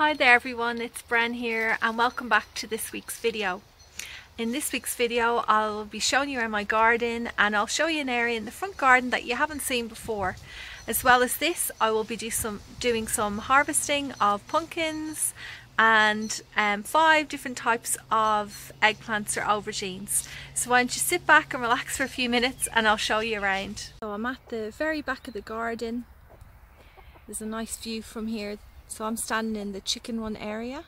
Hi there everyone, it's Bren here and welcome back to this week's video. In this week's video I'll be showing you around my garden and I'll show you an area in the front garden that you haven't seen before. As well as this, I will be doing some harvesting of pumpkins and 5 different types of eggplants or aubergines. So why don't you sit back and relax for a few minutes and I'll show you around. So I'm at the very back of the garden. There's a nice view from here. So I'm standing in the chicken run area,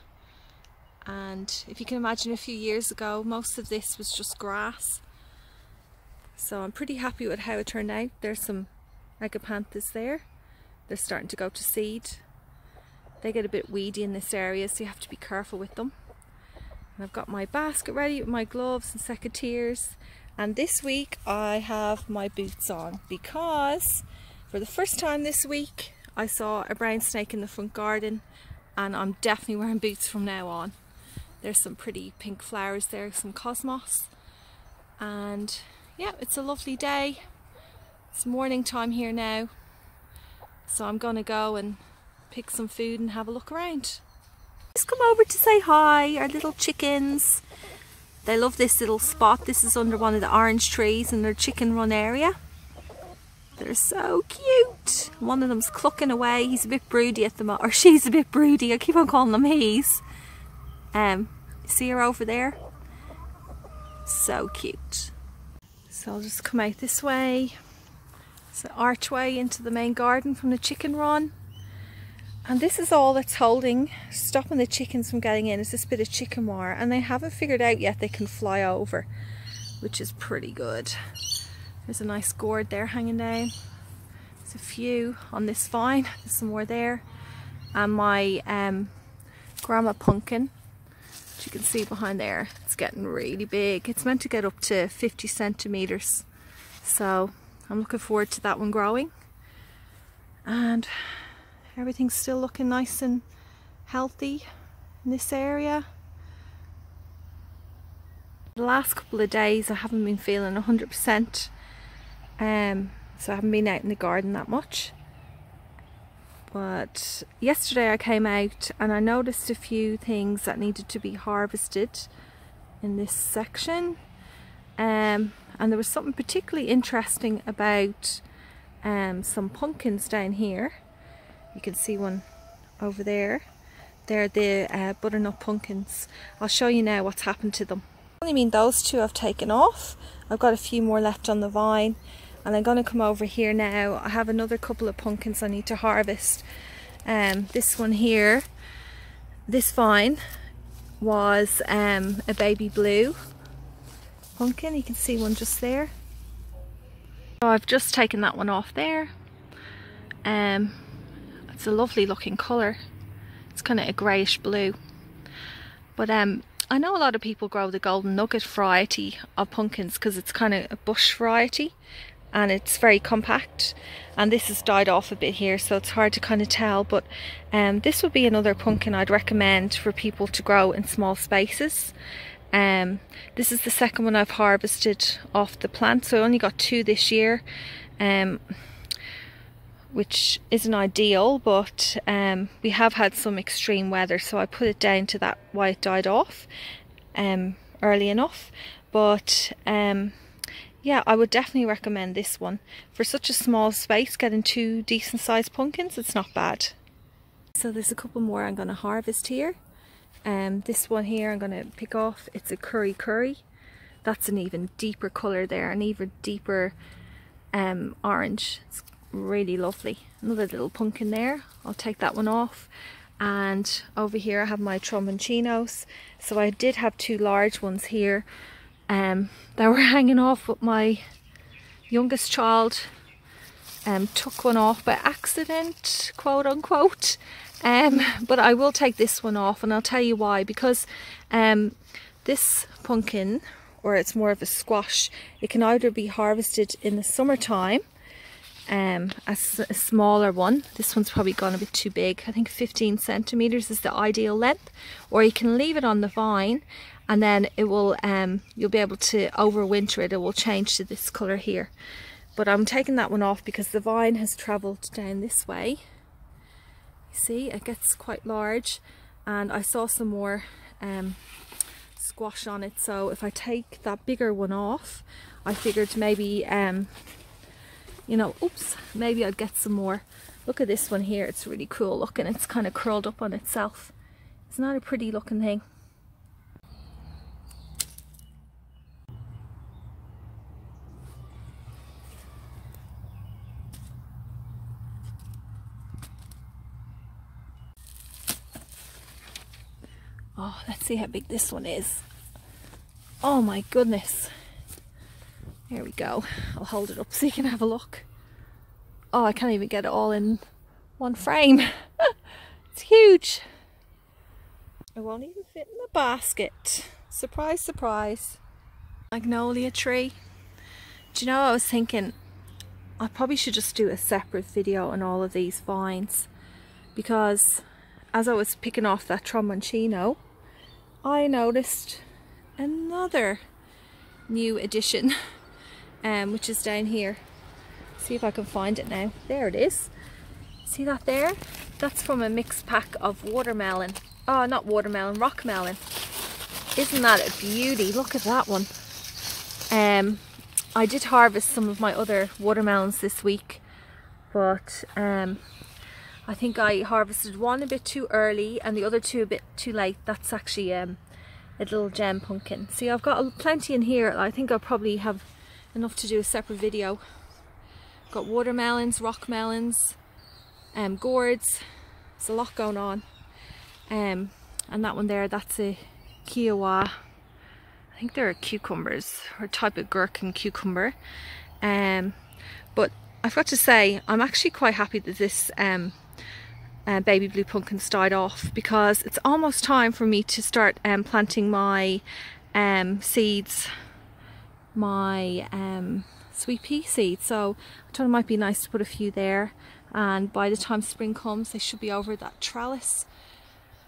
and if you can imagine, a few years ago most of this was just grass. So I'm pretty happy with how it turned out. There's some Eggplants there. They're starting to go to seed. They get a bit weedy in this area, so you have to be careful with them. And I've got my basket ready with my gloves and secateurs, and this week I have my boots on because for the first time this week I saw a brown snake in the front garden, and I'm definitely wearing boots from now on. There's some pretty pink flowers there, some cosmos, and yeah, it's a lovely day. It's morning time here now, so I'm gonna go and pick some food and have a look around. Just come over to say hi, our little chickens. They love this little spot. This is under one of the orange trees in their chicken run area. They're so cute. One of them's clucking away. He's a bit broody at the moment, or she's a bit broody. I keep on calling them he's. See her over there? So cute. So I'll just come out this way. It's an archway into the main garden from the chicken run. And this is all that's stopping the chickens from getting in, is this bit of chicken wire. And they haven't figured out yet they can fly over, which is pretty good. There's a nice gourd there hanging down. There's a few on this vine. There's some more there. And my grandma pumpkin, which you can see behind there, it's getting really big. It's meant to get up to 50 centimeters. So I'm looking forward to that one growing. And everything's still looking nice and healthy in this area. The last couple of days I haven't been feeling 100%. So I haven't been out in the garden that much, but yesterday I came out and I noticed a few things that needed to be harvested in this section, and there was something particularly interesting about some pumpkins down here. You can see one over there. They're the Butternut Pumpkins. I'll show you now what's happened to them. I mean, those two I've taken off. I've got a few more left on the vine, and I'm going to come over here now. I have another couple of pumpkins I need to harvest. This one here, this vine was a baby blue pumpkin. You can see one just there. So I've just taken that one off there. It's a lovely looking colour. It's kind of a greyish blue, but I know a lot of people grow the golden nugget variety of pumpkins because it's kind of a bush variety and it's very compact, and this has died off a bit here, so it's hard to kind of tell, but this would be another pumpkin I'd recommend for people to grow in small spaces. This is the second one I've harvested off the plant, so I only got 2 this year, which isn't ideal, but we have had some extreme weather, so I put it down to that why it died off early enough. But yeah, I would definitely recommend this one. For such a small space, getting 2 decent sized pumpkins, it's not bad. So there's a couple more I'm going to harvest here. This one here I'm going to pick off. It's a Kuri. That's an even deeper colour there, an even deeper orange. It's really lovely. Another little pumpkin there. I'll take that one off. And over here I have my Trombone Chinos. So I did have 2 large ones here that were hanging off, but my youngest child took one off by accident, quote unquote. But I will take this one off, and I'll tell you why. Because this pumpkin, or it's more of a squash, it can either be harvested in the summertime as a smaller one. This one's probably gone a bit too big. I think 15 centimeters is the ideal length, or you can leave it on the vine and then it will you'll be able to overwinter it. It will change to this color here. But I'm taking that one off because the vine has traveled down this way. You see, it gets quite large, and I saw some more squash on it, so if I take that bigger one off, I figured maybe you know, oops, maybe I'd get some more. Look at this one here, it's really cool looking. It's kind of curled up on itself. It's not a pretty looking thing. Oh, let's see how big this one is. Oh my goodness. There we go. I'll hold it up so you can have a look. Oh, I can't even get it all in one frame. It's huge. It won't even fit in the basket. Surprise, surprise. Magnolia tree. Do you know, I was thinking I probably should just do a separate video on all of these vines, because as I was picking off that Trombone Chino, I noticed another new addition, which is down here. See if I can find it now. There it is. See that there? That's from a mixed pack of watermelon. Oh, not watermelon, rock melon. Isn't that a beauty? Look at that one. I did harvest some of my other watermelons this week, but I think I harvested one a bit too early and the other two a bit too late. That's actually a little gem pumpkin. See, I've got plenty in here. I think I'll probably have enough to do a separate video. Got watermelons, rock melons, gourds. There's a lot going on. And that one there, that's a Kiowa. I think they're cucumbers, or a type of gherkin cucumber. But I've got to say, I'm actually quite happy that this baby blue pumpkin's died off, because it's almost time for me to start planting my seeds, my sweet pea seeds. So I thought it might be nice to put a few there, and by the time spring comes they should be over that trellis,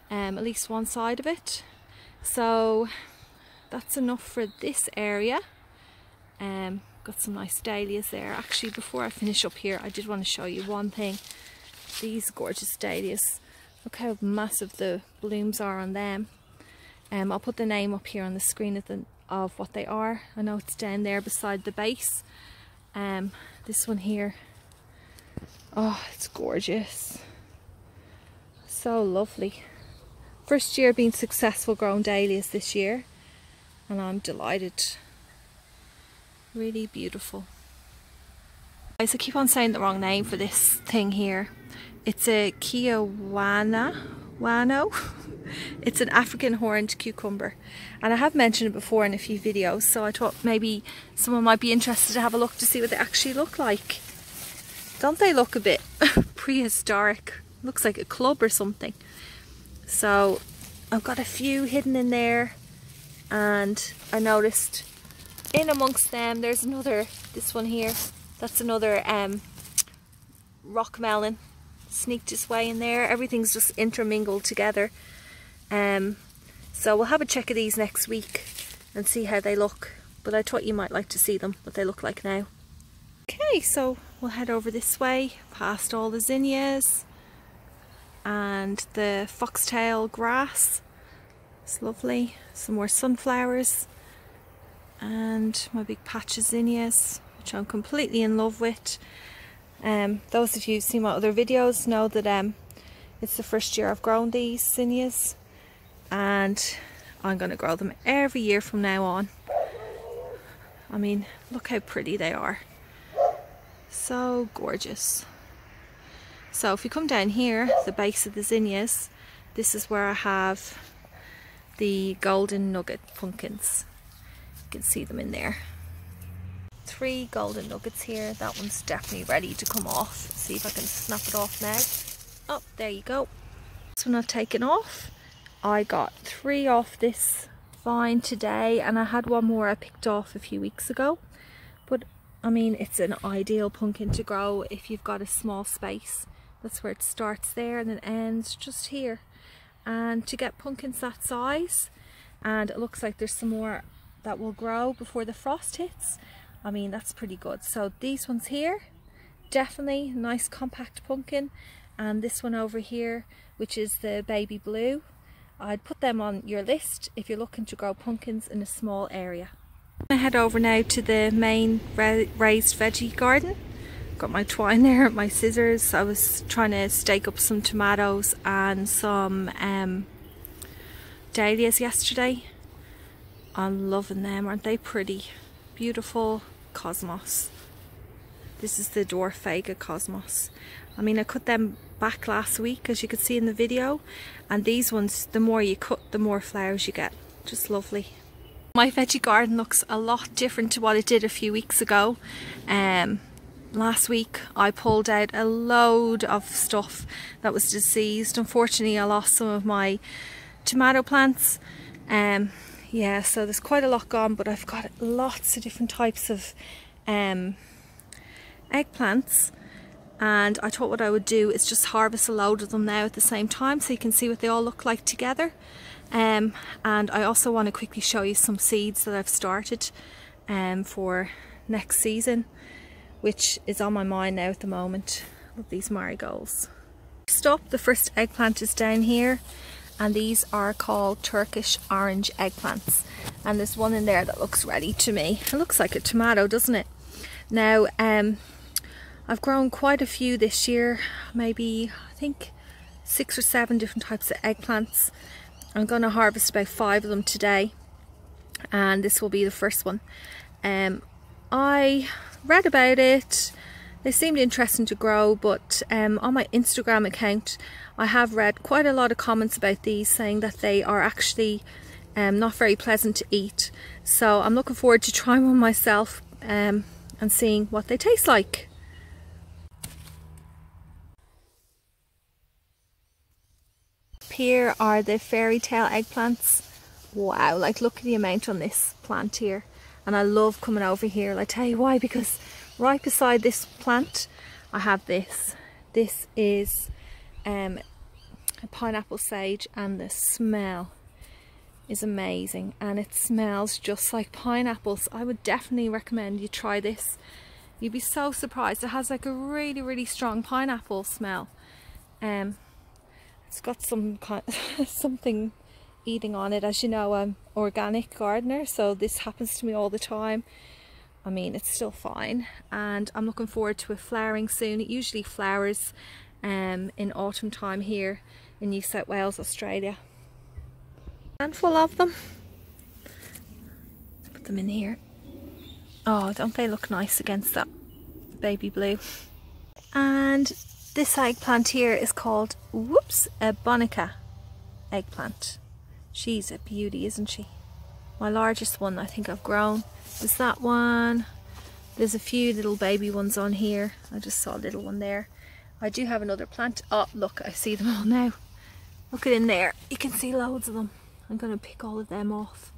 at least one side of it. So that's enough for this area. Got some nice dahlias there. Actually, before I finish up here, I did want to show you one thing. These gorgeous dahlias, look how massive the blooms are on them. I'll put the name up here on the screen of what they are. I know it's down there beside the base. This one here, oh, it's gorgeous, so lovely. First year being successful growing dahlias this year, and I'm delighted. Really beautiful. Guys, I keep on saying the wrong name for this thing here. It's a Wano. It's an African horned cucumber, and I have mentioned it before in a few videos, so I thought maybe someone might be interested to have a look to see what they actually look like. Don't they look a bit prehistoric? Looks like a club or something. So I've got a few hidden in there, and I noticed in amongst them there's another, this one here, that's another rock melon, sneaked its way in there. Everything's just intermingled together. So we'll have a check of these next week and see how they look, but I thought you might like to see them, what they look like now. Okay, so we'll head over this way past all the zinnias and the foxtail grass. It's lovely. Some more sunflowers and my big patch of zinnias, which I'm completely in love with. Those of you who've seen my other videos know that it's the first year I've grown these zinnias, and I'm going to grow them every year from now on. I mean, look how pretty they are. So gorgeous. So if you come down here, the base of the zinnias, this is where I have the golden nugget pumpkins. You can see them in there. 3 golden nuggets here. That one's definitely ready to come off. See if I can snap it off now. Oh, there you go. This one I've taken off. I got 3 off this vine today, and I had one more I picked off a few weeks ago. But I mean, it's an ideal pumpkin to grow if you've got a small space. That's where it starts there and then ends just here. And to get pumpkins that size, and it looks like there's some more that will grow before the frost hits, I mean, that's pretty good. So these ones here, definitely nice compact pumpkin, and this one over here, which is the baby blue, I'd put them on your list if you're looking to grow pumpkins in a small area. I'm going to head over now to the main raised veggie garden. Got my twine there, my scissors. I was trying to stake up some tomatoes and some dahlias yesterday. I'm loving them, aren't they pretty? Beautiful cosmos. This is the dwarf Vega cosmos. I mean, I cut them back last week, as you could see in the video, and these ones, the more you cut, the more flowers you get. Just lovely. My veggie garden looks a lot different to what it did a few weeks ago. Last week I pulled out a load of stuff that was diseased. Unfortunately, I lost some of my tomato plants. Yeah, so there's quite a lot gone, but I've got lots of different types of eggplants, and I thought what I would do is just harvest a load of them now at the same time so you can see what they all look like together. And I also want to quickly show you some seeds that I've started for next season, which is on my mind now at the moment. Love these marigolds. First up, the first eggplant is down here, and these are called Turkish Orange eggplants, and there's one in there that looks ready to me. It looks like a tomato, doesn't it? Now I've grown quite a few this year, maybe I think 6 or 7 different types of eggplants. I'm going to harvest about 5 of them today, and this will be the first one. I read about it, they seemed interesting to grow, but on my Instagram account I have read quite a lot of comments about these saying that they are actually not very pleasant to eat. So I'm looking forward to trying one myself and seeing what they taste like. Here are the Fairtale eggplants. Wow, like look at the amount on this plant here. And I love coming over here. I tell you why, because right beside this plant I have this. This is a pineapple sage, and the smell is amazing, and it smells just like pineapples. I would definitely recommend you try this. You'd be so surprised. It has like a really strong pineapple smell. It's got some kind something eating on it. As you know, I'm organic gardener, so this happens to me all the time. I mean, it's still fine, and I'm looking forward to it flowering soon. It usually flowers in autumn time here in New South Wales, Australia. Handful of them. Put them in here. Oh, don't they look nice against that baby blue? And this eggplant here is called, whoops, a Bonica eggplant. She's a beauty, isn't she? My largest one I think I've grown is that one. There's a few little baby ones on here. I just saw a little one there. I do have another plant. Oh, look, I see them all now. Look at in there. You can see loads of them. I'm going to pick all of them off.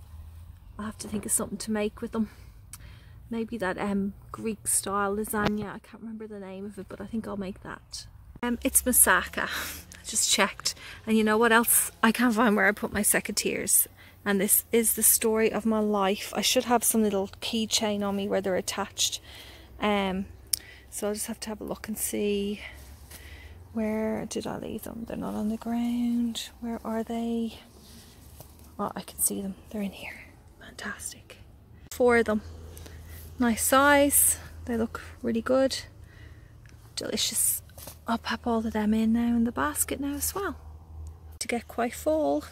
I have to think of something to make with them. Maybe that Greek style lasagna. I can't remember the name of it, but I think I'll make that. It's moussaka. I just checked. And you know what else? I can't find where I put my secateurs. And this is the story of my life. I should have some little keychain on me where they're attached. So I'll just have to have a look and see. Where did I leave them? They're not on the ground. Where are they? Oh, I can see them. They're in here. Fantastic. 4 of them. Nice size. They look really good. Delicious. I'll pop all of them in now in the basket now as well. To get quite full.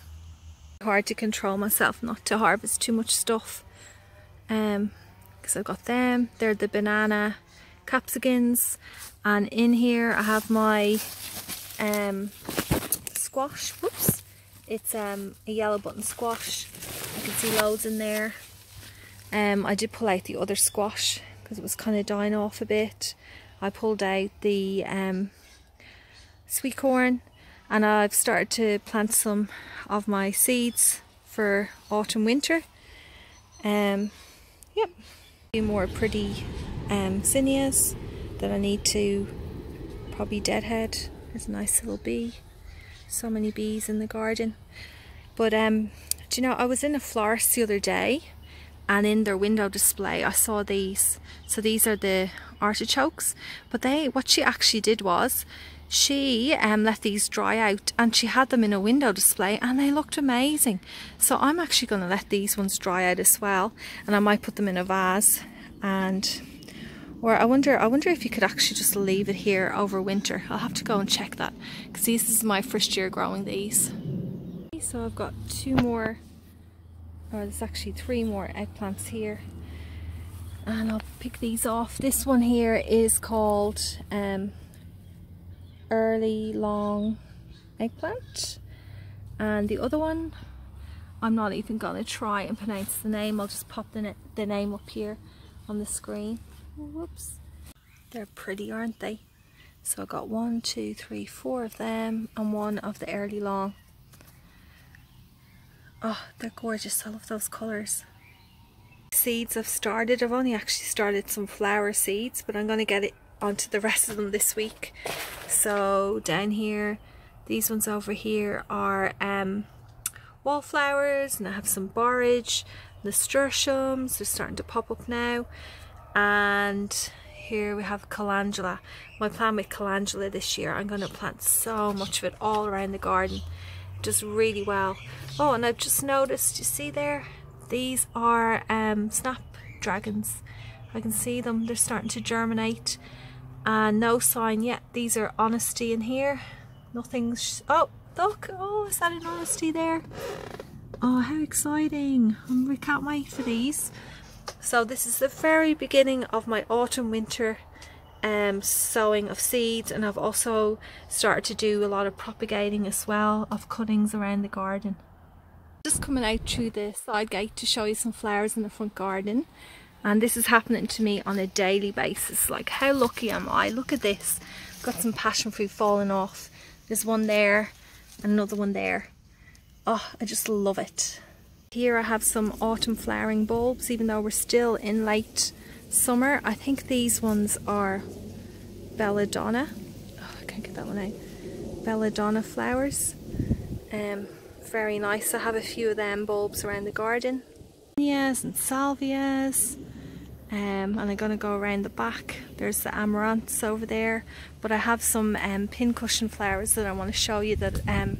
Hard to control myself not to harvest too much stuff. Because I've got them. They're the banana capsicums. And in here I have my squash. Whoops. It's a yellow button squash. I can see loads in there. I did pull out the other squash because it was kind of dying off a bit. I pulled out the sweet corn, and I've started to plant some of my seeds for autumn winter. Yep. A few more pretty zinnias that I need to probably deadhead. There's a nice little bee. So many bees in the garden. But do you know, I was in a florist the other day, and in their window display I saw these. So these are the artichokes, but what she actually did was she let these dry out and she had them in a window display and they looked amazing. So I'm actually going to let these ones dry out as well, and I might put them in a vase, and or I wonder if you could actually just leave it here over winter. I'll have to go and check that, because this is my first year growing these. So I've got two more, or there's actually three more eggplants here, and I'll pick these off. This one here is called early long eggplant, and the other one I'm not even gonna try and pronounce the name. I'll just pop the name up here on the screen. Whoops. They're pretty, aren't they? So I got 1, 2, 3, 4 of them and one of the early long. Oh, they're gorgeous. I love those colours. Seeds have started. I've only actually started some flower seeds, but I'm going to get it onto the rest of them this week. So down here, these ones over here are wallflowers, and I have some borage, nasturtiums, they're starting to pop up now, and here we have calendula. My plan with calendula this year, I'm going to plant so much of it all around the garden. It does really well. Oh, and I've just noticed, you see there, these are snapdragons. I can see them, they're starting to germinate. And no sign yet. These are honesty in here. Nothing's... oh, look! Oh, is that an honesty there? Oh, how exciting! We can't wait for these. So this is the very beginning of my autumn-winter sowing of seeds, and I've also started to do a lot of propagating as well of cuttings around the garden. Just coming out through the side gate to show you some flowers in the front garden. And this is happening to me on a daily basis. Like, how lucky am I? Look at this. I've got some passion fruit falling off. There's one there and another one there. Oh, I just love it. Here I have some autumn flowering bulbs, even though we're still in late summer. I think these ones are belladonna. Oh, I can't get that one out. Belladonna flowers. Very nice. I have a few of them bulbs around the garden. Zinnias and salvias. And I'm going to go around the back. There's the amaranths over there, but I have some pincushion flowers that I want to show you that have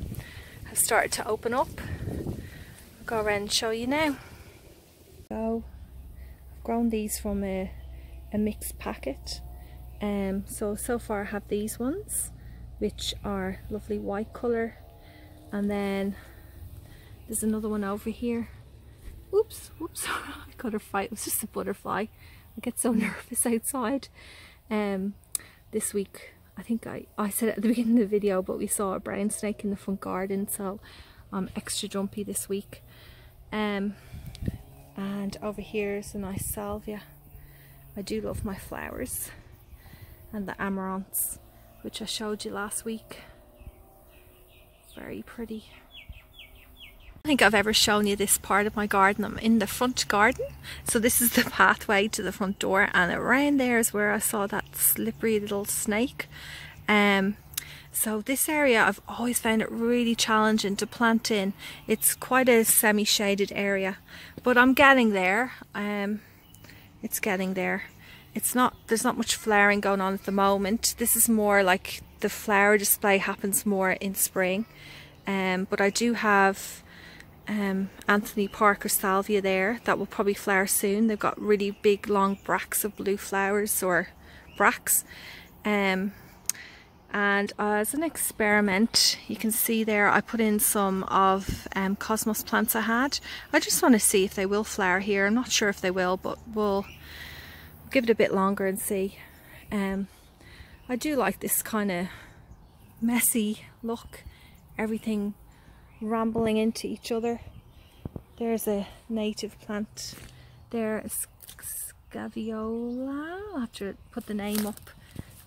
started to open up. I'll go around and show you now. So I've grown these from a mixed packet. So far I have these ones, which are lovely white colour, and then there's another one over here. Whoops, I got her fight. It was just a butterfly. I get so nervous outside. This week, I think I said it at the beginning of the video, but we saw a brown snake in the front garden, so I'm extra jumpy this week. And over here is a nice salvia. I do love my flowers. And the amaranths, which I showed you last week. Very pretty. I don't think I've ever shown you this part of my garden. I'm in the front garden, so this is the pathway to the front door, and around there is where I saw that slippery little snake. So this area, I've always found it really challenging to plant in. It's quite a semi-shaded area, but I'm getting there. It's getting there. There's not much flowering going on at the moment. This is more like the flower display happens more in spring, but I do have Anthony Parker salvia there that will probably flower soon. They've got really big long bracts of blue flowers, or bracts, and as an experiment, you can see there I put in some of cosmos plants I had. I just want to see if they will flower here. I'm not sure if they will, but we'll give it a bit longer and see. I do like this kind of messy look, everything rambling into each other. There's a native plant there, Scaviola. I'll have to put the name up.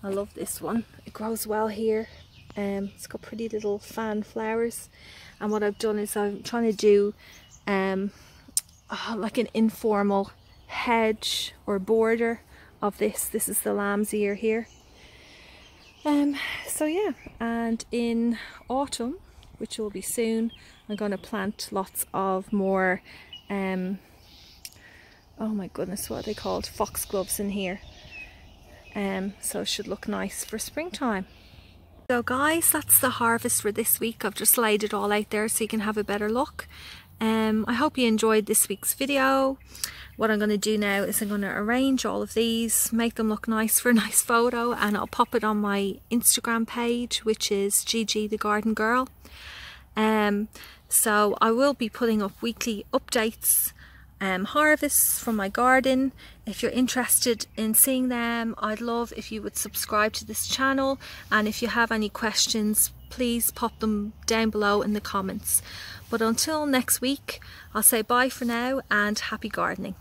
I love this one. It grows well here. It's got pretty little fan flowers, and what I've done is I'm trying to do like an informal hedge or border of this. This is the lamb's ear here. So yeah, and in autumn, which will be soon, I'm going to plant lots of more oh my goodness, what are they called, foxgloves in here. So it should look nice for springtime. So guys, that's the harvest for this week. I've just laid it all out there so you can have a better look. I hope you enjoyed this week's video. What I'm going to do now is I'm going to arrange all of these, make them look nice for a nice photo, and I'll pop it on my Instagram page, which is Gigi the Garden Girl. So I will be putting up weekly updates, harvests from my garden. If you're interested in seeing them, I'd love if you would subscribe to this channel, and if you have any questions, please pop them down below in the comments. But until next week, I'll say bye for now and happy gardening.